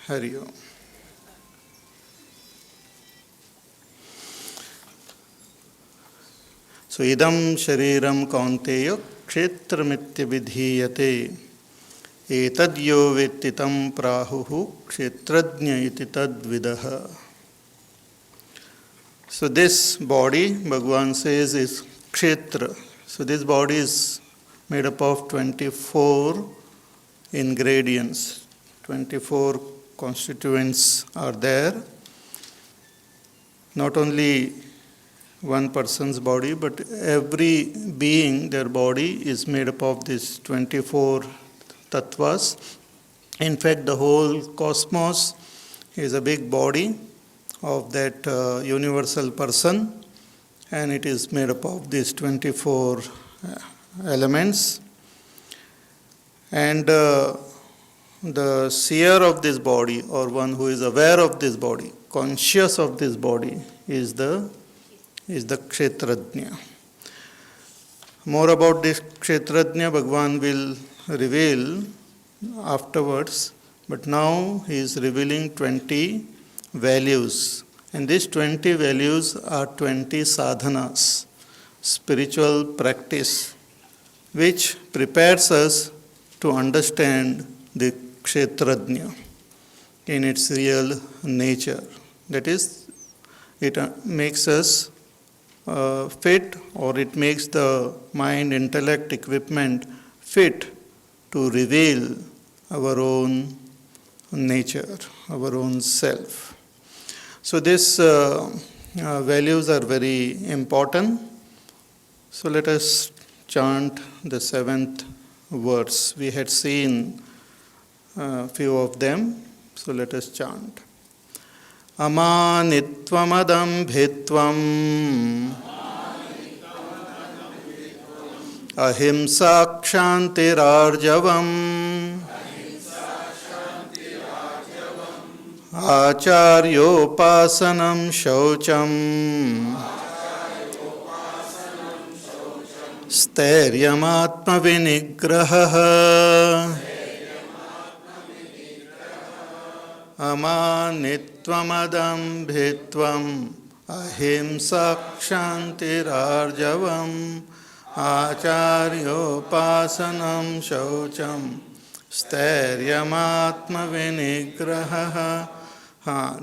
Hari Om. So, idam shariram kaunteya kshetramittya vidhiyate etad yo vettitam prahuhu kshetrajna iti tad vidaha. So, this body, Bhagavan says, is kshetra. So, this body is made up of 24 ingredients, 24 constituents are there. Not only one person's body, but every being, their body is made up of these 24 tattvas. In fact, the whole cosmos is a big body of that universal person, and it is made up of these 24 elements. And the seer of this body, or one who is aware of this body, conscious of this body, is the Kshetrajna. More about this Kshetrajna, Bhagavan will reveal afterwards, but now he is revealing 20 values. And these 20 values are 20 sadhanas, spiritual practice, which prepares us to understand the Kshetrajna in its real nature. That is, it makes us fit, or it makes the mind, intellect, equipment fit to reveal our own nature, our own self. So these values are very important. So let us chant the 7th verse. We had seen a few of them, so let us chant. Amanitvamadambhitvam ahimsa kshantirarjavam acharyopasanam shaucham stairyamaatma vinigrahah amanitvamadambhitvam ahimsa kshantirarjavam acharyopasanam shaucham stairyamaatma vinigrahah.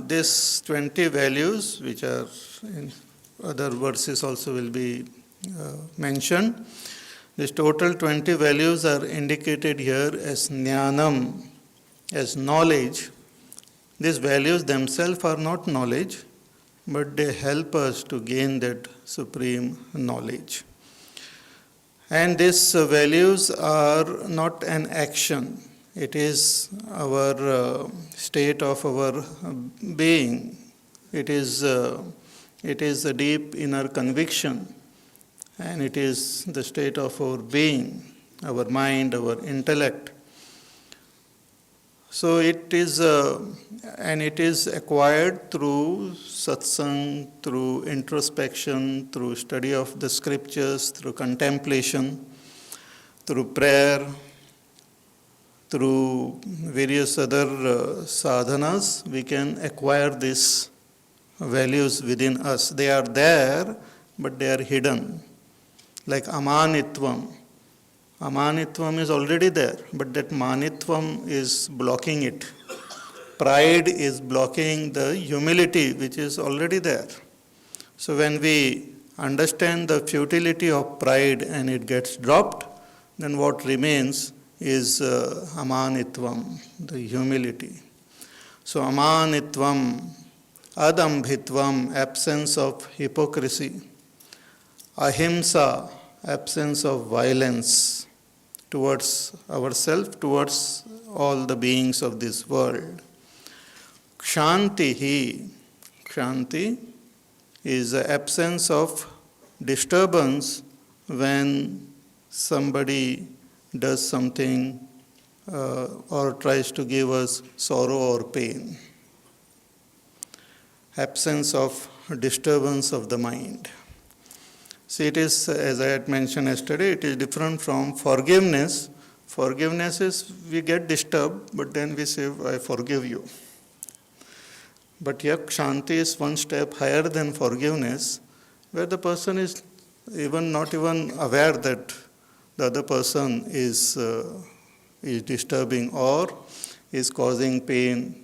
These 20 values, which are in other verses also will be mentioned. This total 20 values are indicated here as jnanam, as knowledge. These values themselves are not knowledge, but they help us to gain that supreme knowledge. And these values are not an action. It is our state of our being. It is a deep inner conviction, and it is the state of our being, our mind, our intellect. So it is, and it is acquired through satsang, through introspection, through study of the scriptures, through contemplation, through prayer, through various other sadhanas. We can acquire these values within us. They are there, but they are hidden. Like amanitvam. Amanitvam is already there, but that manitvam is blocking it. Pride is blocking the humility which is already there. So when we understand the futility of pride and it gets dropped, then what remains is amanitvam, the humility. So amanitvam, adambhitvam, absence of hypocrisy. Ahimsa, absence of violence towards ourselves, towards all the beings of this world. Kshantihi, kshanti is the absence of disturbance when somebody does something or tries to give us sorrow or pain. Absence of disturbance of the mind. See, it is, as I had mentioned yesterday, it is different from forgiveness. Forgiveness is we get disturbed, but then we say, I forgive you. But yet, Kshanti is one step higher than forgiveness, where the person is not even aware that the other person is disturbing or is causing pain.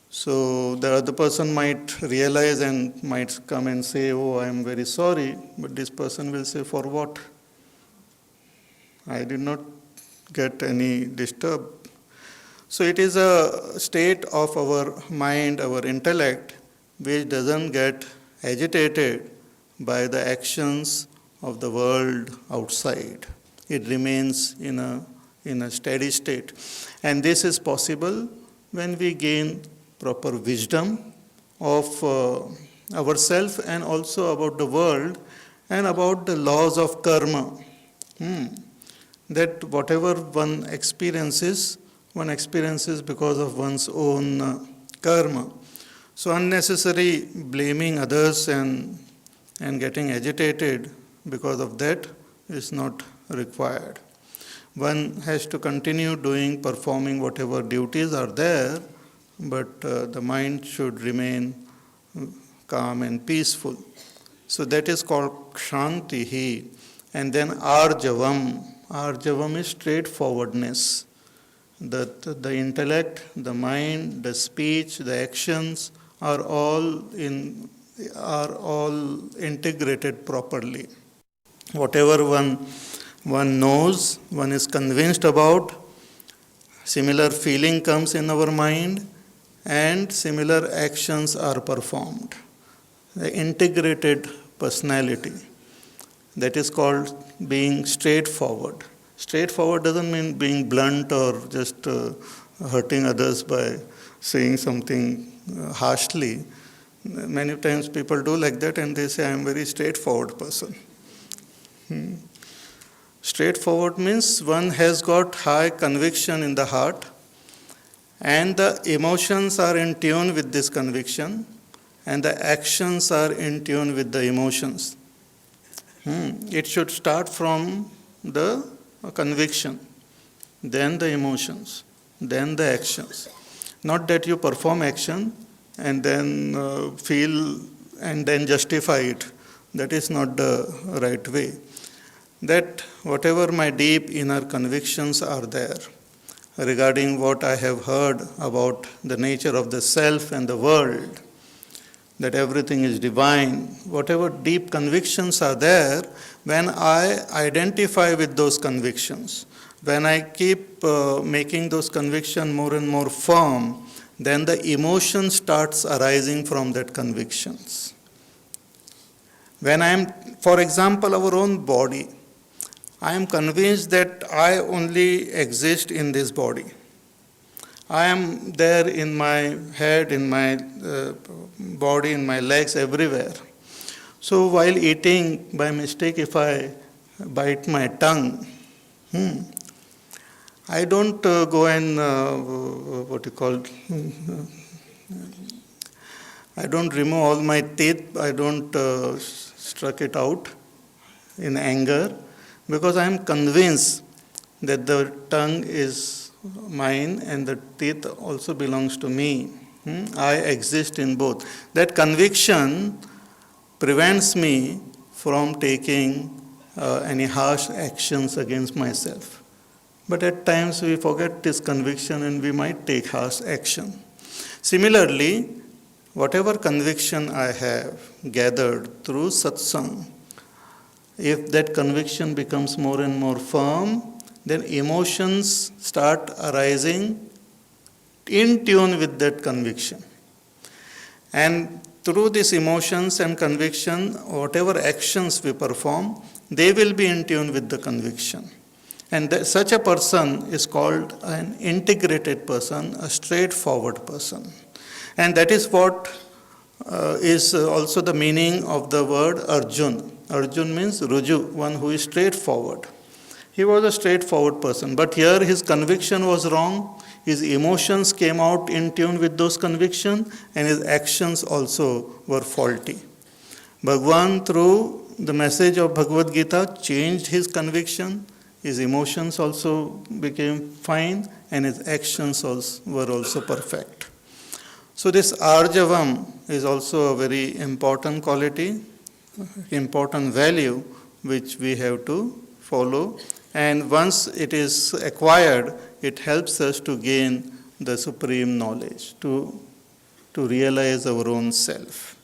So the other person might realize and might come and say, "Oh, I am very sorry," but this person will say, "For what? I did not get any disturb." So it is a state of our mind, our intellect, which doesn't get agitated by the actions of the world outside. It remains in a steady state. And this is possible when we gain proper wisdom of ourselves and also about the world and about the laws of karma. That whatever one experiences because of one's own karma. So unnecessary blaming others and getting agitated because of that is not required. One has to continue performing whatever duties are there, but the mind should remain calm and peaceful. So that is called Kshantihi. And then Arjavam. Arjavam is straightforwardness. That the intellect, the mind, the speech, the actions are all integrated properly. Whatever one knows, one is convinced about, similar feeling comes in our mind and similar actions are performed. The integrated personality. That is called being straightforward. Straightforward doesn't mean being blunt or just hurting others by saying something harshly. Many times people do like that and they say, "I am a very straightforward person." Straightforward means one has got high conviction in the heart and the emotions are in tune with this conviction and the actions are in tune with the emotions. It should start from the conviction, then the emotions, then the actions. Not that you perform action and then feel and then justify it. That is not the right way. That whatever my deep inner convictions are there regarding what I have heard about the nature of the self and the world, that everything is divine, whatever deep convictions are there, when I identify with those convictions, when I keep making those convictions more and more firm, then the emotion starts arising from that convictions. When I am, for example, our own body, I am convinced that I only exist in this body. I am there in my head, in my body, in my legs, everywhere. So while eating, by mistake, if I bite my tongue, I don't go and, I don't remove all my teeth, I don't struck it out in anger, because I am convinced that the tongue is mine and the teeth also belongs to me. I exist in both. That conviction prevents me from taking any harsh actions against myself. But at times we forget this conviction and we might take harsh action. Similarly, whatever conviction I have gathered through satsang, if that conviction becomes more and more firm, then emotions start arising in tune with that conviction. And through these emotions and conviction, whatever actions we perform, they will be in tune with the conviction. And such a person is called an integrated person, a straightforward person. And that is what is also the meaning of the word Arjun. Arjun means Ruju, one who is straightforward. He was a straightforward person, but here his conviction was wrong, his emotions came out in tune with those convictions, and his actions also were faulty. Bhagwan, through the message of Bhagavad Gita, changed his conviction, his emotions also became fine, and his actions were also perfect. So this arjavam is also a very important quality, important value which we have to follow. And once it is acquired, it helps us to gain the supreme knowledge, to realize our own self.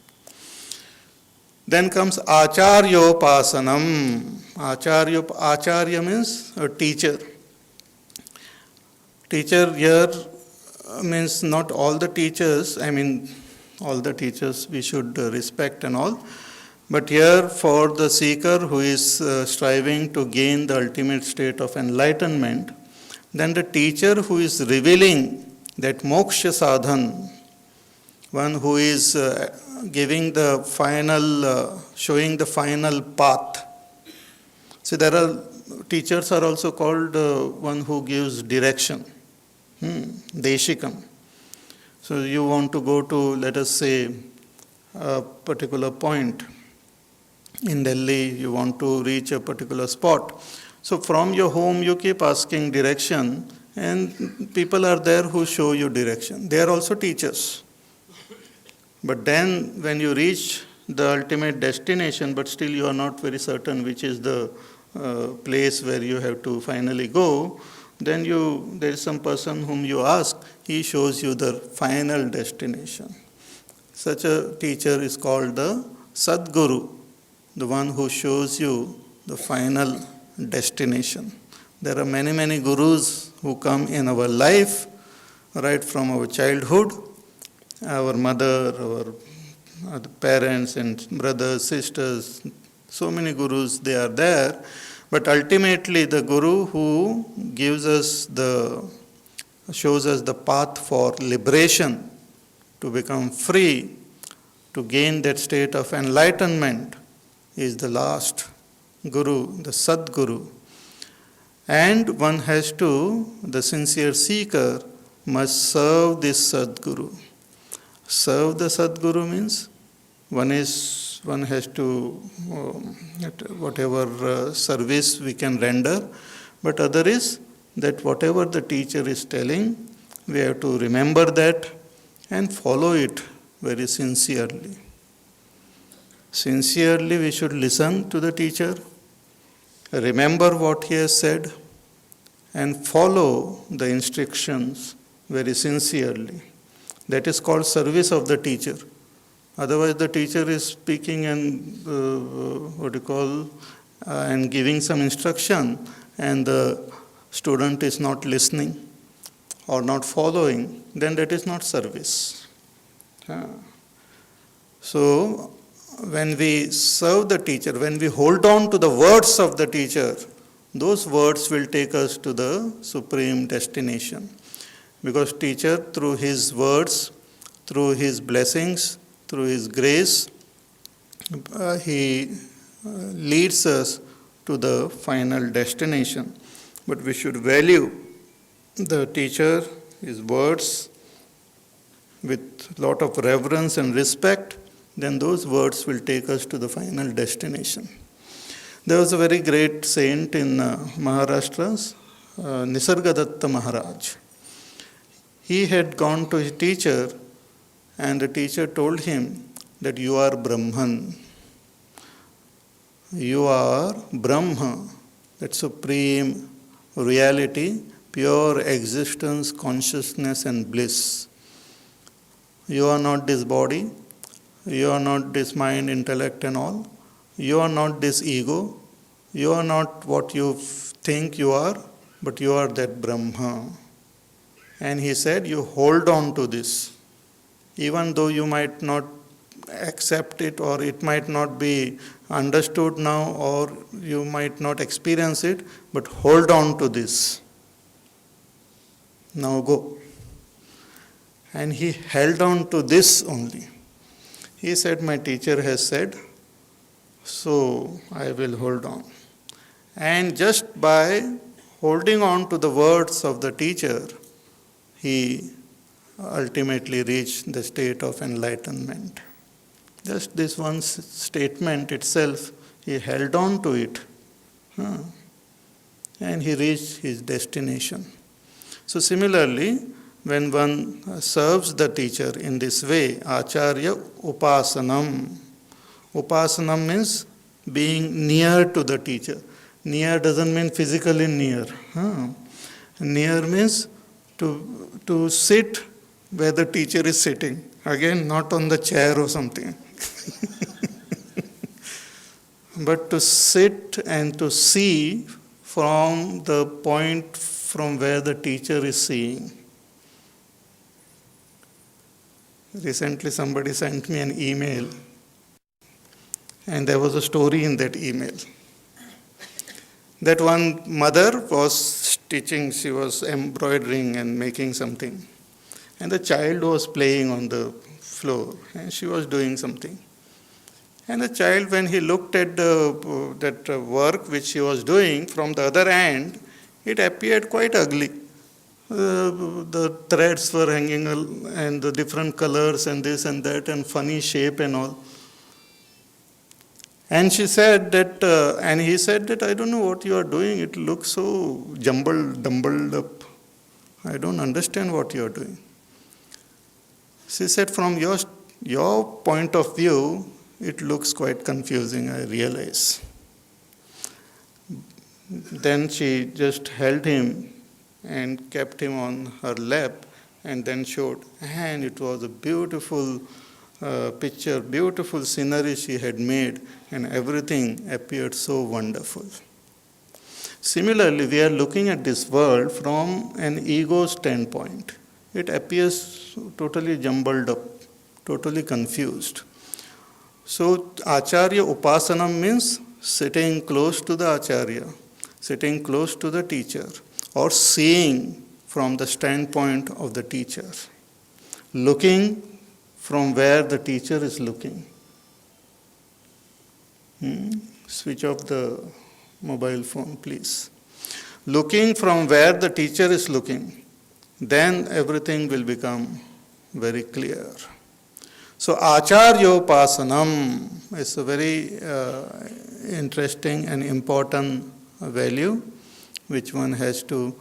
Then comes acharyopasanam. Acharya means a teacher. Teacher here means not all the teachers, all the teachers we should respect and all. But here for the seeker who is striving to gain the ultimate state of enlightenment, then the teacher who is revealing that moksha sadhan, one who is giving the final, showing the final path. See, there are teachers are also called one who gives direction, deshikam. So you want to go to, let us say, a particular point in Delhi, you want to reach a particular spot. So from your home you keep asking direction, and people are there who show you direction. They are also teachers. But then when you reach the ultimate destination, but still you are not very certain which is the place where you have to finally go, then there is some person whom you ask, he shows you the final destination. Such a teacher is called the Sadguru, the one who shows you the final destination. There are many, many gurus who come in our life, right from our childhood. Our mother, our parents and brothers, sisters, so many gurus, they are there. But ultimately the guru who shows us the path for liberation, to become free, to gain that state of enlightenment, is the last guru, the Sadguru. And one has to, the sincere seeker must serve this Sadguru. Serve the Sadguru means one has to, whatever service we can render, but other is that whatever the teacher is telling, we have to remember that and follow it very sincerely. Sincerely we should listen to the teacher, remember what he has said, and follow the instructions very sincerely. That is called service of the teacher. Otherwise the teacher is speaking and and giving some instruction, and the student is not listening or not following, then that is not service. So when we serve the teacher, when we hold on to the words of the teacher, those words will take us to the supreme destination. Because teacher, through his words, through his blessings, through his grace, he leads us to the final destination. But we should value the teacher, his words, with a lot of reverence and respect, then those words will take us to the final destination. There was a very great saint in Maharashtra, Nisargadatta Maharaj. He had gone to his teacher, and the teacher told him that you are Brahman. You are Brahma, that supreme reality, pure existence, consciousness and bliss. You are not this body, you are not this mind, intellect and all. You are not this ego, you are not what you think you are, but you are that Brahma. And he said, you hold on to this. Even though you might not accept it, or it might not be understood now, or you might not experience it, but hold on to this. Now go. And he held on to this only. He said, my teacher has said, so I will hold on. And just by holding on to the words of the teacher, he ultimately reached the state of enlightenment. Just this one statement itself, he held on to it. And he reached his destination. So similarly, when one serves the teacher in this way, Acharya Upasanam. Upasanam means being near to the teacher. Near doesn't mean physically near. Near means to sit where the teacher is sitting. Again, not on the chair or something. But to sit and to see from the point from where the teacher is seeing. Recently somebody sent me an email, and there was a story in that email. That one mother was teaching, she was embroidering and making something. And the child was playing on the floor, and she was doing something. And the child, when he looked at that work which she was doing, from the other end, it appeared quite ugly. The threads were hanging and the different colors and this and that and funny shape and all. And she said that, and he said that, I don't know what you are doing. It looks so jumbled up. I don't understand what you are doing. She said, from your point of view, it looks quite confusing, I realize. Then she just held him and kept him on her lap and then showed. And it was a beautiful picture, beautiful scenery she had made, and everything appeared so wonderful. Similarly, we are looking at this world from an ego standpoint. It appears totally jumbled up, totally confused. So, Acharya Upasanam means sitting close to the Acharya, sitting close to the teacher, or seeing from the standpoint of the teacher, looking from where the teacher is looking. Switch off the mobile phone, please. Looking from where the teacher is looking, then everything will become very clear. So, Acharyopasanam is a very interesting and important value which one has to.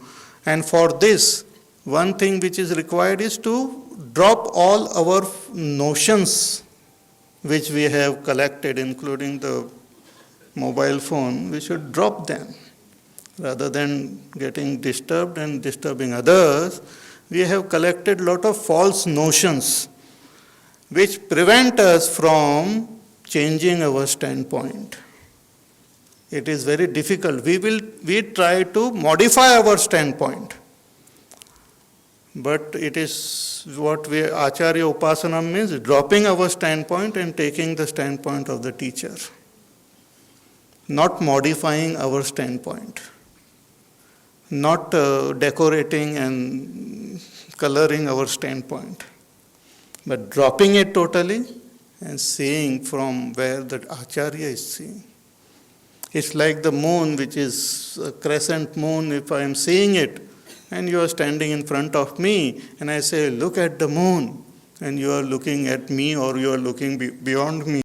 And for this, one thing which is required is to drop all our notions which we have collected, including the mobile phone. We should drop them. Rather than getting disturbed and disturbing others, we have collected a lot of false notions which prevent us from changing our standpoint. It is very difficult. We try to modify our standpoint. But it is what Acharya Upasanam means, dropping our standpoint and taking the standpoint of the teacher. Not modifying our standpoint. Not decorating and coloring our standpoint. But dropping it totally and seeing from where the Acharya is seeing. It's like the moon, which is a crescent moon. If I am seeing it, and you are standing in front of me, and I say, look at the moon, and you are looking at me or you are looking beyond me.